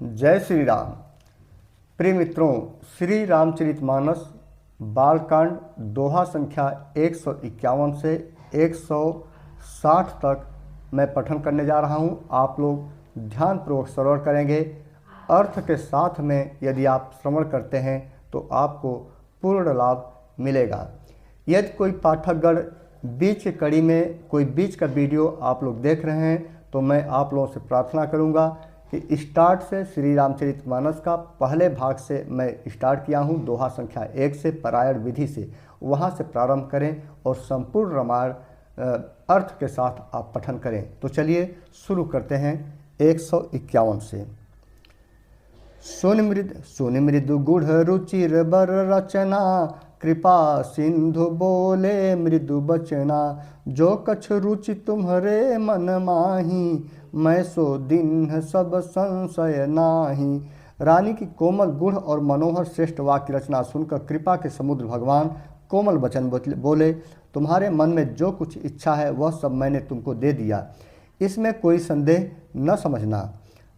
जय श्री राम। प्रिय मित्रों, श्री रामचरितमानस बालकांड दोहा संख्या 151 से 160 तक मैं पठन करने जा रहा हूं। आप लोग ध्यानपूर्वक श्रवण करेंगे। अर्थ के साथ में यदि आप श्रवण करते हैं तो आपको पूर्ण लाभ मिलेगा। यदि कोई पाठकगण बीच की कड़ी में कोई बीच का वीडियो आप लोग देख रहे हैं तो मैं आप लोगों से प्रार्थना करूंगा कि स्टार्ट से श्री रामचरितमानस का पहले भाग से मैं स्टार्ट किया हूं, दोहा संख्या 1 से पारायण विधि से, वहां से प्रारंभ करें और संपूर्ण रामायण अर्थ के साथ आप पठन करें। तो चलिए शुरू करते हैं 151 से। सुन मृदु गुढ़ रुचिर बर रचना, कृपा सिंधु बोले मृदु बचना। जो कछ रुचि तुम्हरे मन माही, मैं सो दिन सब संशय नाही। रानी की कोमल गुढ़ और मनोहर श्रेष्ठ वाक्य रचना सुनकर कृपा के समुद्र भगवान कोमल वचन बोले, तुम्हारे मन में जो कुछ इच्छा है वह सब मैंने तुमको दे दिया, इसमें कोई संदेह न समझना।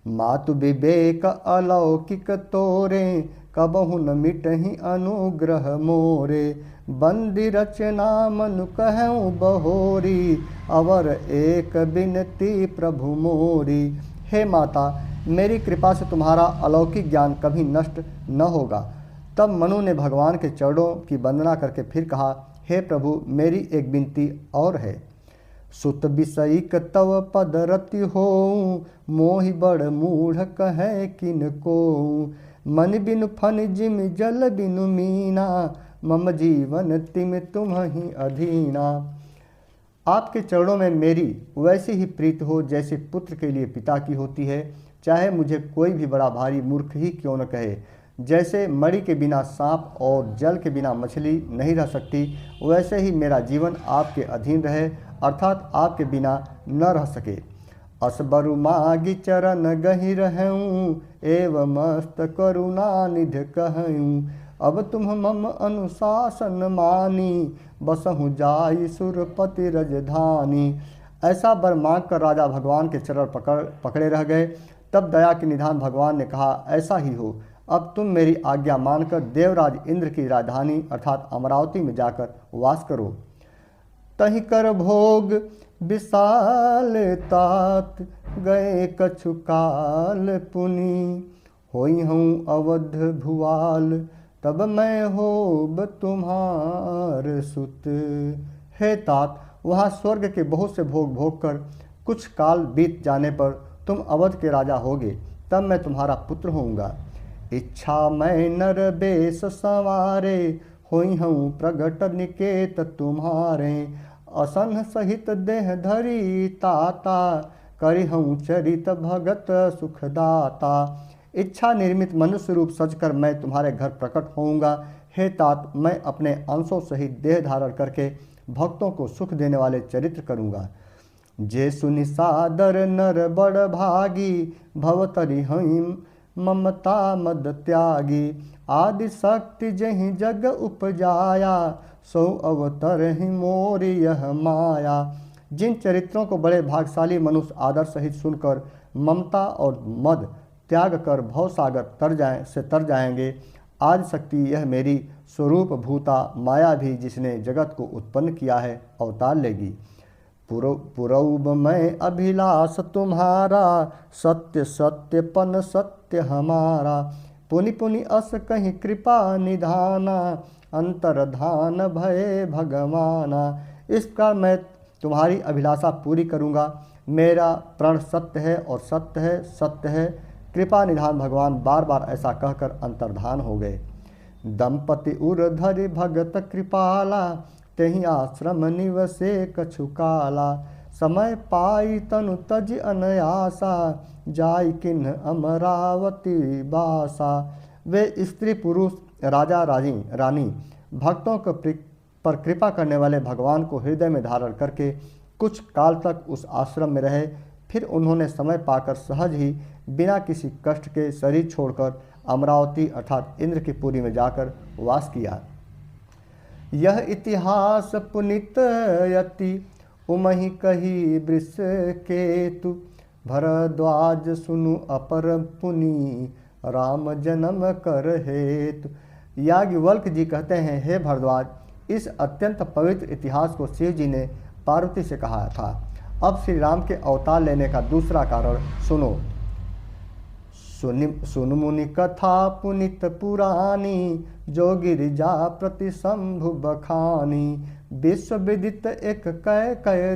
मातु विवेक अलौकिक तोरे, कबहु न मिटहि अनुग्रह मोरे। बंदी रचना मनु कहूँ बहोरी, अवर एक बिनती प्रभु मोरी। हे माता, मेरी कृपा से तुम्हारा अलौकिक ज्ञान कभी नष्ट न होगा। तब मनु ने भगवान के चरणों की वंदना करके फिर कहा, हे प्रभु, मेरी एक विनती और है। सुत विषयिक तव पद रति होऊँ, मोहि बड़ मूढ़ कहे किन को। मन बिनु फन जिम जल बिनु मीना, मम जीवन तिम तुम्हि अधीना। आपके चरणों में मेरी वैसी ही प्रीत हो जैसे पुत्र के लिए पिता की होती है, चाहे मुझे कोई भी बड़ा भारी मूर्ख ही क्यों न कहे। जैसे मणि के बिना सांप और जल के बिना मछली नहीं रह सकती, वैसे ही मेरा जीवन आपके अधीन रहे, अर्थात आपके बिना न रह सके। असबरु मागी चरण गहि रहूँ, एव मस्त करुणा निध कहूँ। अब तुम मम अनुशासन मानी, बसहु जाई सुरपति रजधानी। ऐसा वर मांग कर राजा भगवान के चरण पकड़े रह गए। तब दया के निधान भगवान ने कहा, ऐसा ही हो, अब तुम मेरी आज्ञा मानकर देवराज इंद्र की राजधानी अर्थात अमरावती में जाकर वास करो। तहि कर भोग विशाल तात, गए कछु काल पुनि। होई हूँ अवध भुआल, तब मैं होब तुम्हार सुत। हे तात, वहाँ स्वर्ग के बहुत से भोग भोग कर कुछ काल बीत जाने पर तुम अवध के राजा होगे, तब मैं तुम्हारा पुत्र होऊंगा। इच्छा मैं नर बेस संवारे, होई हूँ प्रगट निकेत तुम्हारे। असन सहित देह धरी ताता, करी हूँ चरित भगत सुखदाता। इच्छा निर्मित मनुष्य रूप सजकर मैं तुम्हारे घर प्रकट होऊंगा। हे तात, मैं अपने अंशों सहित देह धारण करके भक्तों को सुख देने वाले चरित्र करूँगा। जे सुनि सादर नर बड़ भागी, भवतरि हईं ममता मद त्यागी। आदि शक्ति जहि जग उपजाया, सो अवतर ही मोरी यह माया। जिन चरित्रों को बड़े भागशाली मनुष्य आदर सहित सुनकर ममता और मद त्याग कर भवसागर तर जाएंगे, आज शक्ति यह मेरी स्वरूप भूता माया भी जिसने जगत को उत्पन्न किया है अवतार लेगी। पुरौब मैं अभिलाष तुम्हारा, सत्य सत्य पन सत्य हमारा। पुनि पुनि अस कहीं कृपा निधाना, अंतर्धान भय भगवाना। इस प्रकार मैं तुम्हारी अभिलाषा पूरी करूँगा। मेरा प्रण सत्य है और सत्य है, सत्य है। कृपा निधान भगवान बार बार ऐसा कहकर अंतर्धान हो गए। दंपति उर धरि भगत कृपाला, तेहि आश्रम निवसे कछु काला। समय पाई तनु तज अनयासा, जाय किन्ह अमरावती बासा। वे स्त्री पुरुष राजा रानी भक्तों पर कृपा करने वाले भगवान को हृदय में धारण करके कुछ काल तक उस आश्रम में रहे। फिर उन्होंने समय पाकर सहज ही बिना किसी कष्ट के शरीर छोड़कर अमरावती अर्थात इंद्र की पुरी में जाकर वास किया। यह इतिहास पुनित यति, उमहि कही वृष केतु। भरद्वाज सुनु अपर पुनि, राम जन्म कर हेतु। याज्ञवल्क्य जी कहते हैं, हे भरद्वाज, इस अत्यंत पवित्र इतिहास को शिव जी ने पार्वती से कहा था। अब श्री राम के अवतार लेने का दूसरा कारण सुनो। सुन मुनि कथा पुनित पुरानी, जो गिरिजा प्रति शंभु बखानी। विश्व विदित एक कय कय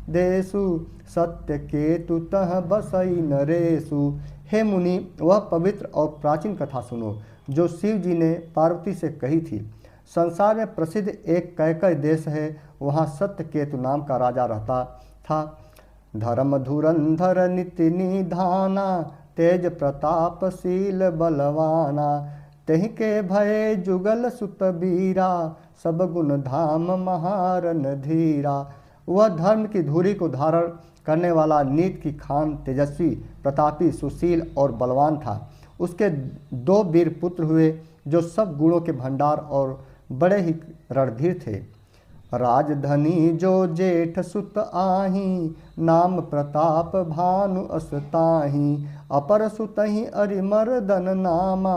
देसु, सत्य केतु तह बसई नरेसु। हे मुनि, वह पवित्र और प्राचीन कथा सुनो जो शिव जी ने पार्वती से कही थी। संसार में प्रसिद्ध एक कैकय देश है, वहाँ सत्य केतु नाम का राजा रहता था। धर्म धुरंधर नीति निधाना, तेज प्रतापशील बलवाना। तहि के भय जुगल सुत बीरा, सब गुण धाम महारन धीरा। वह धर्म की धूरी को धारण करने वाला, नीत की खान, तेजस्वी, प्रतापी, सुशील और बलवान था। उसके 2 वीर पुत्र हुए जो सब गुणों के भंडार और बड़े ही रणधीर थे। राजधनी जो जेठ सुत आही, नाम प्रताप भानु असताही। अपर सुतहि अरिमर्दन नामा,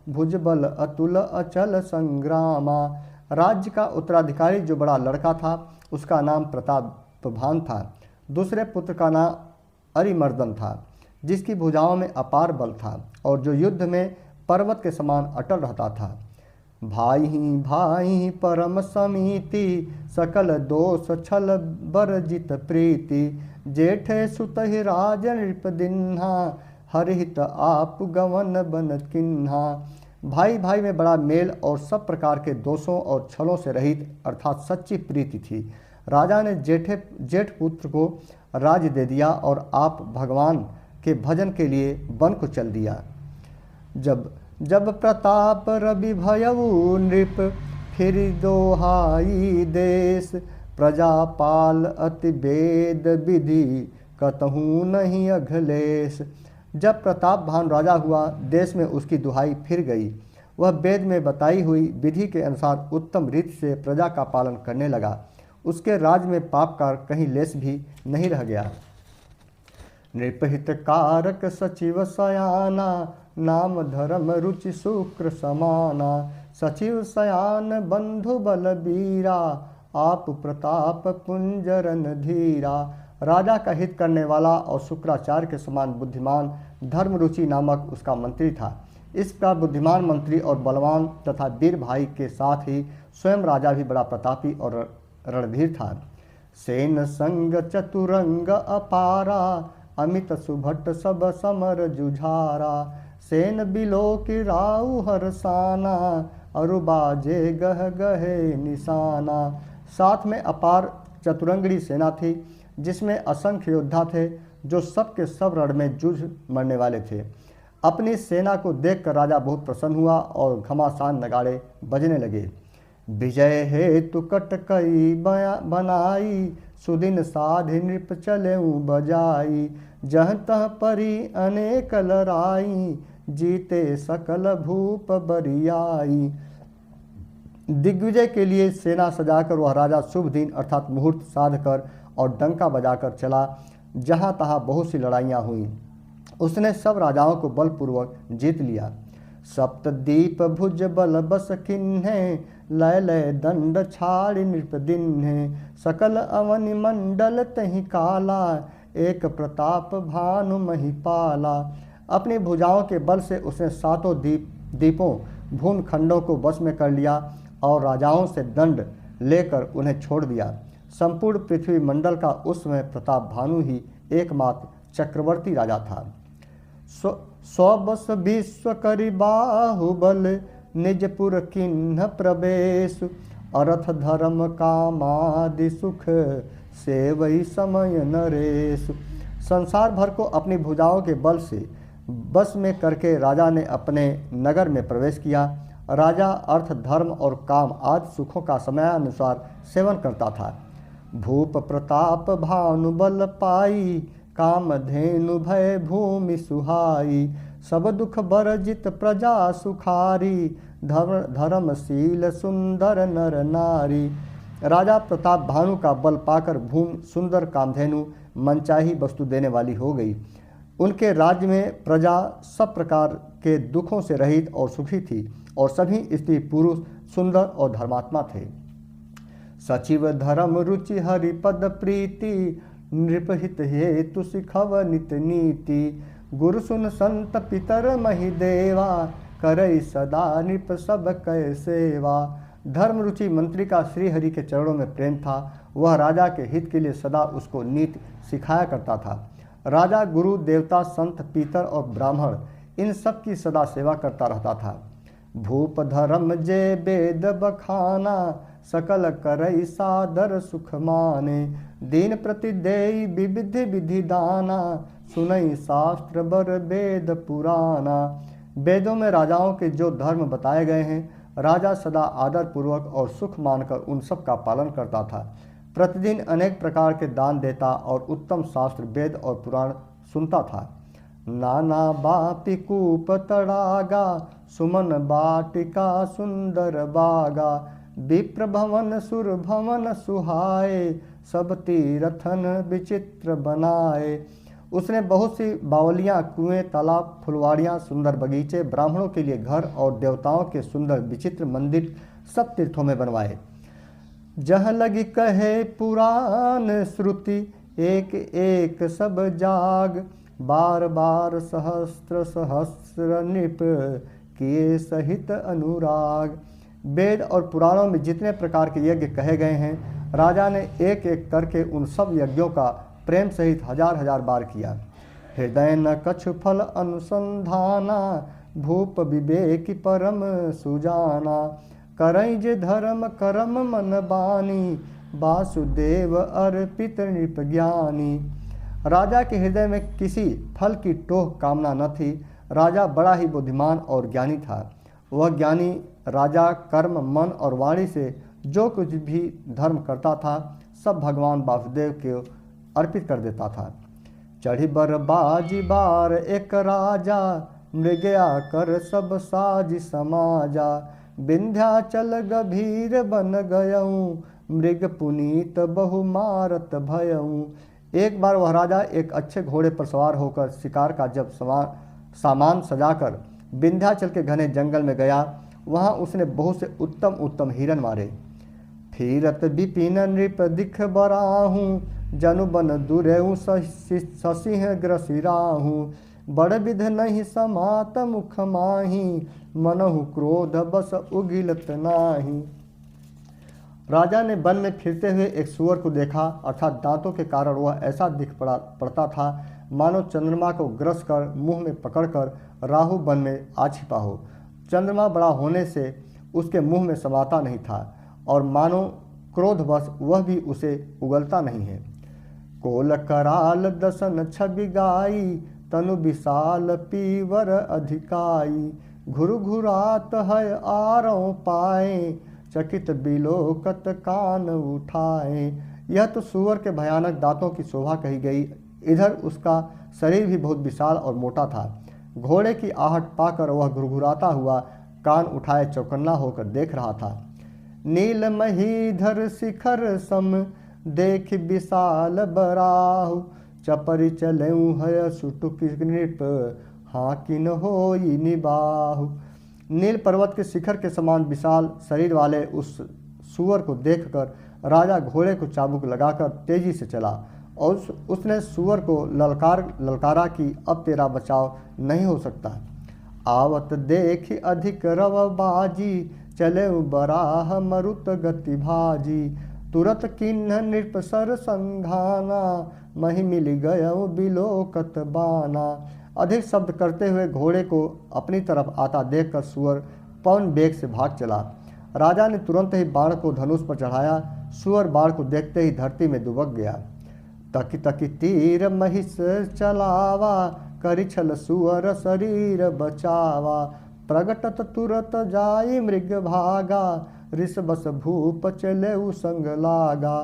भुजबल अतुल अचल संग्रामा। राज्य का उत्तराधिकारी जो बड़ा लड़का था, उसका नाम प्रतापभान था। दूसरे पुत्र का नाम अरिमर्दन था, जिसकी भुजाओं में अपार बल था और जो युद्ध में पर्वत के समान अटल रहता था। भाई भाई परम समीति, सकल दोष छल बरजित प्रीति। जेठे सुतहि राज नृप दिन्हा, हरहित आप गवन बन किन्हा। भाई भाई में बड़ा मेल और सब प्रकार के दोषों और छलों से रहित अर्थात सच्ची प्रीति थी। राजा ने जेठ पुत्र को राज्य दे दिया और आप भगवान के भजन के लिए वन को चल दिया। जब प्रताप रवि भयऊ नृप, फिर दोहाई देश। प्रजापाल अति वेद विधि, कतहूँ नहीं अघलेश। जब प्रताप भान राजा हुआ, देश में उसकी दुहाई फिर गई। वह वेद में बताई हुई विधि के अनुसार उत्तम रीति से प्रजा का पालन करने लगा। उसके राज में पाप का कहीं लेश भी नहीं रह गया। नृपहित कारक सचिव सयाना, नाम धर्म रुचि शुक्र समाना। सचिव सयान बंधु बलबीरा, आप प्रताप पुंजरन धीरा। राजा का हित करने वाला और शुक्राचार्य के समान बुद्धिमान धर्म रुचि नामक उसका मंत्री था। इस प्रकार बुद्धिमान मंत्री और बलवान तथा वीर भाई के साथ ही स्वयं राजा भी बड़ा प्रतापी और रणधीर था। सेन संग चतुरंग अपारा, अमित सुभट सब समर जुझारा। सेन बिलो की राउ हरसाना, अरुबाजे गह गहे निशाना। साथ में अपार चतुरंगड़ी सेना थी, जिसमें असंख्य योद्धा थे जो सब के सब रण में जूझ मरने वाले थे। अपनी सेना को देखकर राजा बहुत प्रसन्न हुआ और घमासान नगाड़े बजने लगे। विजय हेतु कटकई बनाई, सुदिन साधि नृप चलेऊ बजाई। जह तह परी अनेक लड़ाई, जीते सकल भूप बरियाई। दिग्विजय के लिए सेना सजाकर वह राजा शुभ दिन अर्थात मुहूर्त साध कर और डंका बजाकर चला। जहाँ तहाँ बहुत सी लड़ाइयाँ हुई। उसने सब राजाओं को बलपूर्वक जीत लिया। सप्तदीप भुज बल बस किन्हे, लय लय दंड छाड़ि नृप दिन्हे। सकल अवनि मंडल तहि काला, एक प्रताप भानु महिपाला। अपनी भुजाओं के बल से उसने 7 दीपों भून खंडों को वश में कर लिया और राजाओं से दंड लेकर उन्हें छोड़ दिया। संपूर्ण पृथ्वी मंडल का उस समय प्रताप भानु ही एकमात्र चक्रवर्ती राजा था। 100 विश्व करि बाहुबल, निजपुर किन्ह प्रवेश। अर्थ धर्म कामादि सुख, सेवई समय नरेश। संसार भर को अपनी भुजाओं के बल से बस में करके राजा ने अपने नगर में प्रवेश किया। राजा अर्थ धर्म और काम आदि सुखों का समयानुसार सेवन करता था। भूप प्रताप भानु बल पाई, कामधेनु भय भूमि सुहाई। सब दुख बरजित प्रजा सुखारी, धर्मशील सुंदर नर नारी। राजा प्रताप भानु का बल पाकर भूमि सुंदर कामधेनु मनचाही वस्तु देने वाली हो गई। उनके राज्य में प्रजा सब प्रकार के दुखों से रहित और सुखी थी और सभी स्त्री पुरुष सुंदर और धर्मात्मा थे। सचिव धर्म रुचि हरिपद प्रीति, नृपहित हेतु सिखव नित नीति। गुरु सुन संत पितर महि देवा, करई सदा नृप सब कै सेवा। धर्म रुचि मंत्री का श्री हरि के चरणों में प्रेम था। वह राजा के हित के लिए सदा उसको नीति सिखाया करता था। राजा गुरु देवता संत पीतर और ब्राह्मण इन सब की सदा सेवा करता रहता था। भूप धर्म जे वेद बखाना, सकल करई सादर सुख माने। दीन प्रति देई विविधि विधि दाना, सुनई शास्त्र बर वेद पुराना। वेदों में राजाओं के जो धर्म बताए गए हैं, राजा सदा आदर पूर्वक और सुख मानकर उन सब का पालन करता था। प्रतिदिन अनेक प्रकार के दान देता और उत्तम शास्त्र वेद और पुराण सुनता था। नाना बापी कूप तड़ागा, सुमन बाटिका सुंदर बागा। विप्र भवन सुर भवन सुहाए, सब तीरथन विचित्र बनाए। उसने बहुत सी बावलियाँ, कुएं, तालाब, फुलवाड़ियाँ, सुंदर बगीचे, ब्राह्मणों के लिए घर और देवताओं के सुंदर विचित्र मंदिर सब तीर्थों में बनवाए। जहाँ लगी कहे पुराण श्रुति, एक एक सब जाग। बार बार सहस्त्र सहस्र नृप, किए सहित अनुराग। वेद और पुराणों में जितने प्रकार के यज्ञ कहे गए हैं, राजा ने एक एक करके उन सब यज्ञों का प्रेम सहित हजार हजार बार किया। हृदय न कछु फल अनुसंधाना, भूप विवेक परम सुजाना। करई जे धर्म कर्म मन बानी, वासुदेव अर्पित नृप ज्ञानी। राजा के हृदय में किसी फल की टोह कामना न थी। राजा बड़ा ही बुद्धिमान और ज्ञानी था। वह ज्ञानी राजा कर्म, मन और वाणी से जो कुछ भी धर्म करता था, सब भगवान वासुदेव के अर्पित कर देता था। चढ़ी बर बाजी बार एक राजा, मृगया कर सब साज समाजा। विंध्याचल गभीर बन गयऊँ, मृग पुनीत बहु मारत भयऊँ। एक बार वह राजा एक अच्छे घोड़े पर सवार होकर शिकार का जब सामान सजाकर विंध्याचल के घने जंगल में गया, वहाँ उसने बहुत से उत्तम उत्तम हिरन मारे। फिरत विपिन नृप दिख बराहूँ, जनु बन दुरेऊ ससिंह ग्रसिराहूँ। बड़ विध नहीं समात मुख माही, मनहु क्रोध बस उगिलत नाही। राजा ने वन में फिरते हुए एक सूअर को देखा, अर्थात दांतों के कारण वह ऐसा दिख पड़ता था मानो चंद्रमा को ग्रस कर मुंह में पकड़कर राहु वन में आ छिपा हो। चंद्रमा बड़ा होने से उसके मुंह में समाता नहीं था और मानो क्रोधवश वह भी उसे उगलता नहीं है। कोल कराल दसन छवि गाई, तनु विशाल पीवर अधिकाई। घुर घुरात है आरों पाए, चकित बिलोकत कान उठाए। यह तो सूअर के भयानक दांतों की शोभा कही गई। इधर उसका शरीर भी बहुत विशाल और मोटा था। घोड़े की आहट पाकर वह घुरघुराता हुआ कान उठाए चौकन्ना होकर देख रहा था। नील महीधर शिखर सम, देख विशाल बराहु। चपरि चलेऊ है सुटुक नृप, हाकिन होई निबाहु। नील पर्वत के शिखर के समान विशाल शरीर वाले उस सूअर को देखकर राजा घोड़े को चाबुक लगाकर तेजी से चला और उसने सूअर को ललकारा कि अब तेरा बचाव नहीं हो सकता। आवत देख अधिक रव बाजी, चले बराह मरुत गति भाजी। तुरत किन्ह नृप सर संघाना, मही मिल गयो बिलोकत बाना। अधिक शब्द करते हुए घोड़े को अपनी तरफ आता देखकर सूअर पवन वेग से भाग चला। राजा ने तुरंत ही बाण को धनुष पर चढ़ाया। सूअर बाण को देखते ही धरती में दुबक गया। तकी तकी तीर महिष चलावा, करि छल सूअर शरीर बचावा। प्रगटत तुरत जाई मृग भागा, ऋष बस भूप चले संग लागा।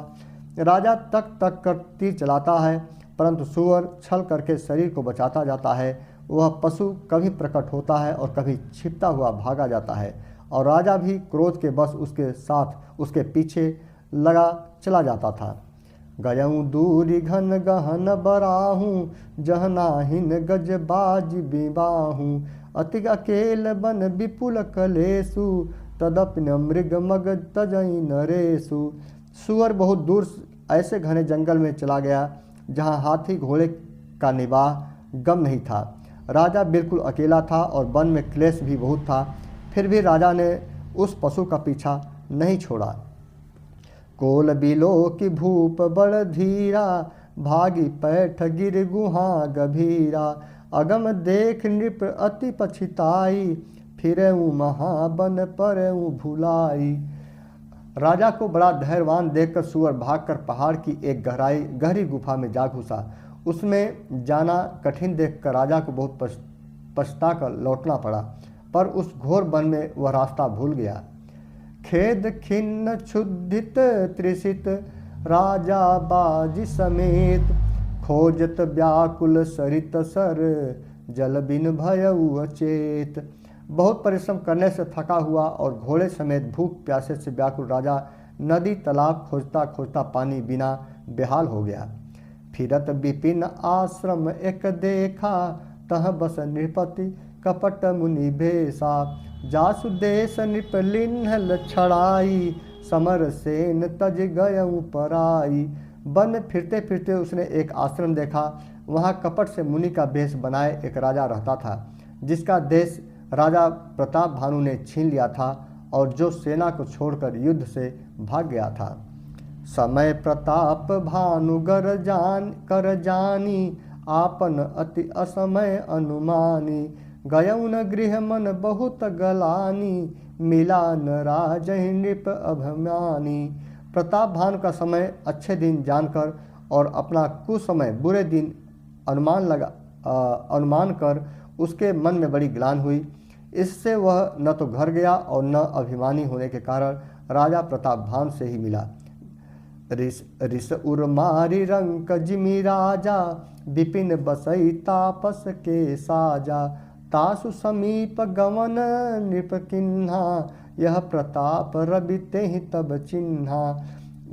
राजा तक तक कर तीर चलाता है, परंतु सूअर छल करके शरीर को बचाता जाता है। वह पशु कभी प्रकट होता है और कभी छिपता हुआ भागा जाता है और राजा भी क्रोध के बस उसके साथ उसके पीछे लगा चला जाता था। गयऊँ दूरी घन गहन बराहूँ, जह नाहिन गज बाज बिबाहूँ। अति अकेल बन विपुल कलेसु, तदपिन मृग मग तजई नरेसु। सुअर बहुत दूर ऐसे घने जंगल में चला गया जहाँ हाथी घोड़े का निवाह गम नहीं था। राजा बिल्कुल अकेला था और वन में क्लेश भी बहुत था। फिर भी राजा ने उस पशु का पीछा नहीं छोड़ा। कोल बिलो की भूप बड़ धीरा, भागी पैठ गिर गुहा गभीरा। अगम देख नृप अति पछिताई, फिरऊँ महाबन परऊँ भुलाई। राजा को बड़ा धैर्यवान देखकर सुअर भागकर पहाड़ की एक गहरी गुफा में जा घुसा। उसमें जाना कठिन देखकर राजा को बहुत पछता कर लौटना पड़ा, पर उस घोर वन में वह रास्ता भूल गया। खेद खिन्न क्षुधित त्रिषित, राजा बाजी समेत। खोजत व्याकुल सरित सर, जल बिन भयउ अचेत। बहुत परिश्रम करने से थका हुआ और घोड़े समेत भूख प्यासे से व्याकुल राजा नदी तालाब खोजता खोजता पानी बिना बेहाल हो गया। फिरत विपिन आश्रम एक देखा, तह बस नृपति कपट मुनि भेसा। जासु देश नृपलिन्ह छड़ाई, समर सेन तज गयऊँ पराई। वन में फिरते फिरते उसने एक आश्रम देखा। वहाँ कपट से मुनि का भेष बनाए एक राजा रहता था, जिसका देश राजा प्रताप भानु ने छीन लिया था और जो सेना को छोड़कर युद्ध से भाग गया था। समय प्रताप भानु कर जानी, आपन अति असमय अनुमानी। गयऊँ न गृह मन बहुत गलानी, मिला न राजहि नृप अभिमानी। प्रताप भानु का समय अच्छे दिन जानकर और अपना कुसमय बुरे दिन अनुमान कर उसके मन में बड़ी ग्लानि हुई। इससे वह न तो घर गया और न अभिमानी होने के कारण राजा प्रताप भानु से ही मिला। रिस उर मारी रंक जिमि राजा, विपिन बसई तापस के साजा। तासु समीप गवन नृप किन्हा, यह प्रताप रवि तेहि तब चिन्हा।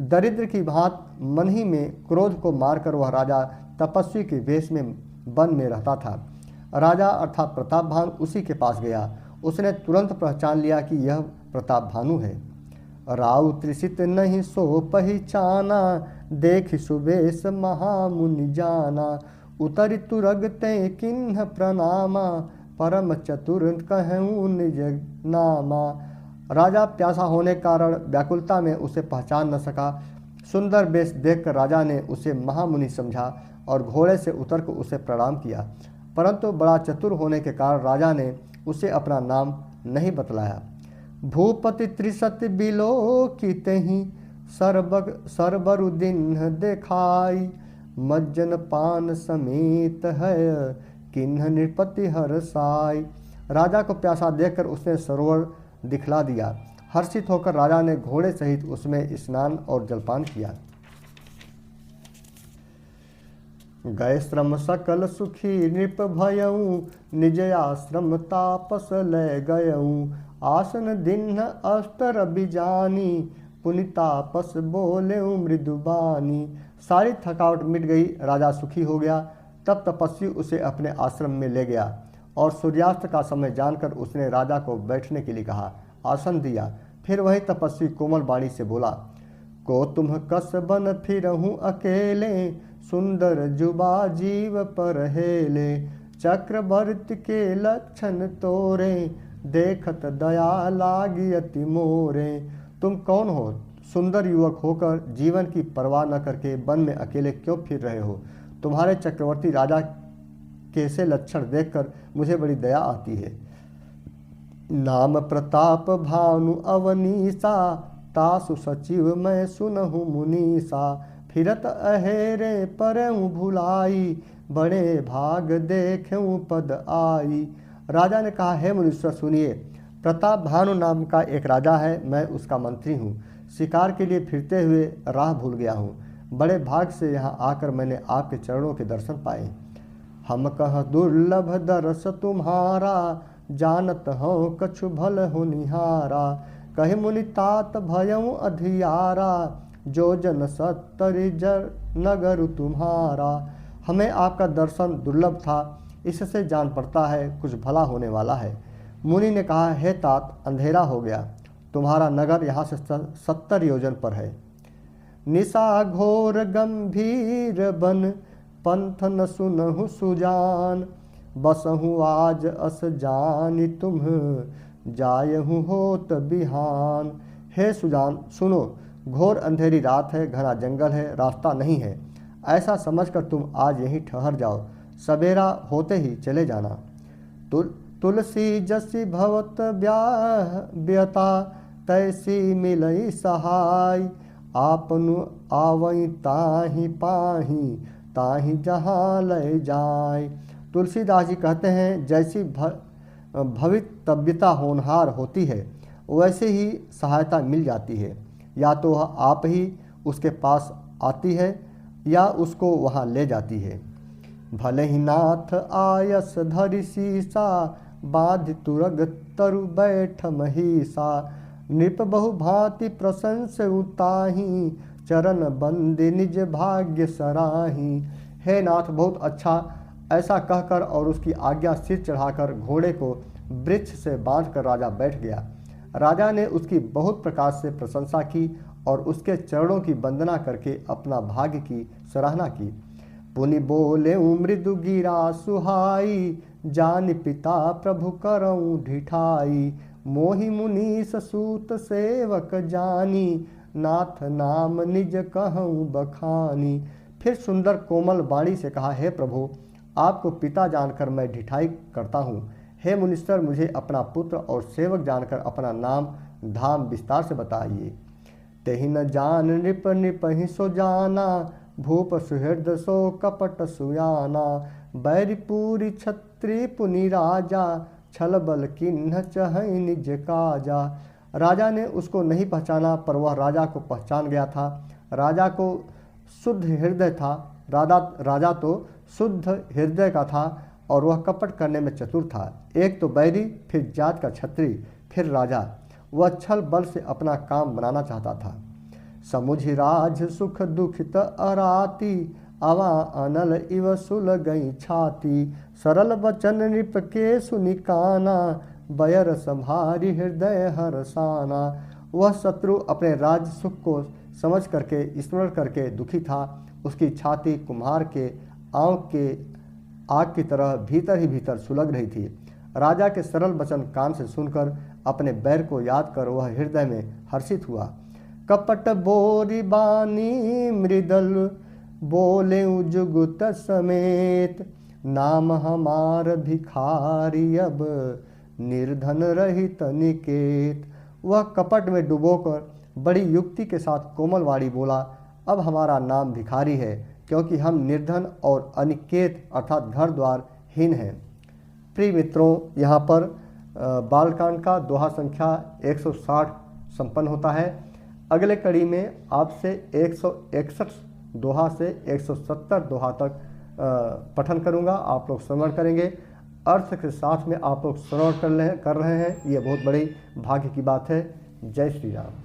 दरिद्र की भांत मन ही में क्रोध को मारकर वह राजा तपस्वी के वेश में वन में रहता था। राजा अर्थात प्रताप भानु उसी के पास गया। उसने तुरंत पहचान लिया कि यह प्रताप भानु है। राउ त्रिषित नहीं सो पहचाना, देख सुबेश महामुनि जाना। उतरि तुरगते किन्ह प्रणामा, परम चतुर कहूँ निज नामा। राजा प्यासा होने कारण व्याकुलता में उसे पहचान न सका। सुंदर वेश देखकर राजा ने उसे महामुनि समझा और घोड़े से उतरकर उसे प्रणाम किया, परंतु बड़ा चतुर होने के कारण राजा ने उसे अपना नाम नहीं बतलाया। भूपति त्रिशत बिलो की तही, सरबरुदिन्ह देखाई। मज्जन पान समेत है, किन्ह नृपति हरसाई। राजा को प्यासा देखकर उसने सरोवर दिखला दिया। हर्षित होकर राजा ने घोड़े सहित उसमें स्नान और जलपान किया। गए श्रम सकल सुखी नृप भयऊँ, निज आश्रम तापस ले गयऊँ। आसन दिन अस्तर बिजानी, पुनि तापस बोले मृदुबानी। सारी थकावट मिट गई, राजा सुखी हो गया। तब तपस्वी उसे अपने आश्रम में ले गया और सूर्यास्त का समय जानकर उसने राजा को बैठने के लिए कहा, आसन दिया। फिर वही तपस्वी कोमल वाणी से बोला, को तुम कस बन फिरहूँ अकेले, सुंदर जुबा जीव पर हेले। चक्रवर्ती के लक्षण तोरे, देखत दया लागी अति मोरे। तुम कौन हो? सुंदर युवक होकर जीवन की परवाह न करके वन में अकेले क्यों फिर रहे हो? तुम्हारे चक्रवर्ती राजा के से लक्षण देखकर मुझे बड़ी दया आती है। नाम प्रताप भानु अवनीसा, तासु सचिव मैं सुनहु मुनीसा। फिरत अहेरे परऊँ भुलाई, बड़े भाग देखूँ पद आई। राजा ने कहा, हे मुनीश्वर सुनिए, प्रताप भानु नाम का एक राजा है, मैं उसका मंत्री हूँ। शिकार के लिए फिरते हुए राह भूल गया हूँ। बड़े भाग से यहाँ आकर मैंने आपके चरणों के दर्शन पाए। हम कह दुर्लभ दरस तुम्हारा, जानत हो कछु भल हो निहारा। कहि मुनि तात भयऊँ अधियारा, जो जन सत्तर जर नगर तुम्हारा। हमें आपका दर्शन दुर्लभ था, इससे जान पड़ता है कुछ भला होने वाला है। मुनि ने कहा, हे तात, अंधेरा हो गया, तुम्हारा नगर यहाँ से 70 योजन पर है। निशा घोर गंभीर बन, पंथ न सुनहु सुजान। बसहु आज अस जानि तुम, जायहु होत बिहान। हे सुजान, सुनो, घोर अंधेरी रात है, घना जंगल है, रास्ता नहीं है। ऐसा समझकर तुम आज यहीं ठहर जाओ, सवेरा होते ही चले जाना। तुलसी जसी भवत व्यता, तैसी मिलई सहाय। आपनु आवई ताहि पाही, ताहि जहाँ लय जाय। तुलसीदास जी कहते हैं, जैसी भवितव्यता होनहार होती है, वैसे ही सहायता मिल जाती है। या तो वह आप ही उसके पास आती है या उसको वहाँ ले जाती है। भले ही नाथ आयस धरि सीसा, बाधि तुरग तरु बैठ महिषा। नृप बहु भांति प्रशंस उताही, चरण बंदे निज भाग्य सराही। हे नाथ, बहुत अच्छा, ऐसा कहकर और उसकी आज्ञा सिर चढ़ाकर घोड़े को वृक्ष से बांधकर राजा बैठ गया। राजा ने उसकी बहुत प्रकार से प्रशंसा की और उसके चरणों की वंदना करके अपना भाग्य की सराहना की। पुनि बोले मृदु गिरा सुहाई, जान पिता प्रभु करऊँ ढिठाई। मोहि मुनीस सूत सेवक जानी, नाथ नाम निज कहूँ बखानी। फिर सुंदर कोमल वाणी से कहा, हे प्रभु, आपको पिता जानकर मैं ढिठाई करता हूँ। हे मुनीश्वर, मुझे अपना पुत्र और सेवक जानकर अपना नाम धाम विस्तार से बताइए। तेहि न जान नृप नृपहि सो जाना, भूप सुहृद सो कपट सुयाना। बैरिपुरी छत्री पुनि राजा, छल बल किन्ह चहै निज काजा। राजा ने उसको नहीं पहचाना, पर वह राजा को पहचान गया था। राजा को शुद्ध हृदय था, राजा तो शुद्ध हृदय का था और वह कपट करने में चतुर था। एक तो बैरी, फिर जात का छत्री, फिर राजा। वह छल बल से अपना काम बनाना चाहता था। समुझि राज सुख दुखित अराती, अवा अनल इव सुल गई छाती। सरल वचन नृप के सुनि काना, बयर संभारी हृदय हरसाना। वह शत्रु अपने राज सुख को समझ करके स्मरण करके दुखी था। उसकी छाती कुम्हार के आग की तरह भीतर ही भीतर सुलग रही थी। राजा के सरल वचन कान से सुनकर अपने बैर को याद कर वह हृदय में हर्षित हुआ। कपट बोरी बानी मृदल, बोले जुगुत समेत। नाम हमार भिखारी, अब निर्धन रहित निकेत। वह कपट में डुबोकर बड़ी युक्ति के साथ कोमल वाणी बोला, अब हमारा नाम भिखारी है, क्योंकि हम निर्धन और अनिकेत अर्थात घर द्वार हीन हैं। प्रिय मित्रों, यहाँ पर बालकांड का दोहा संख्या 160 संपन्न होता है। अगले कड़ी में आपसे 161 दोहा से 170 दोहा तक पठन करूँगा। आप लोग श्रवण करेंगे, अर्थ के साथ में आप लोग श्रवण कर रहे हैं, ये बहुत बड़ी भाग्य की बात है। जय श्री राम।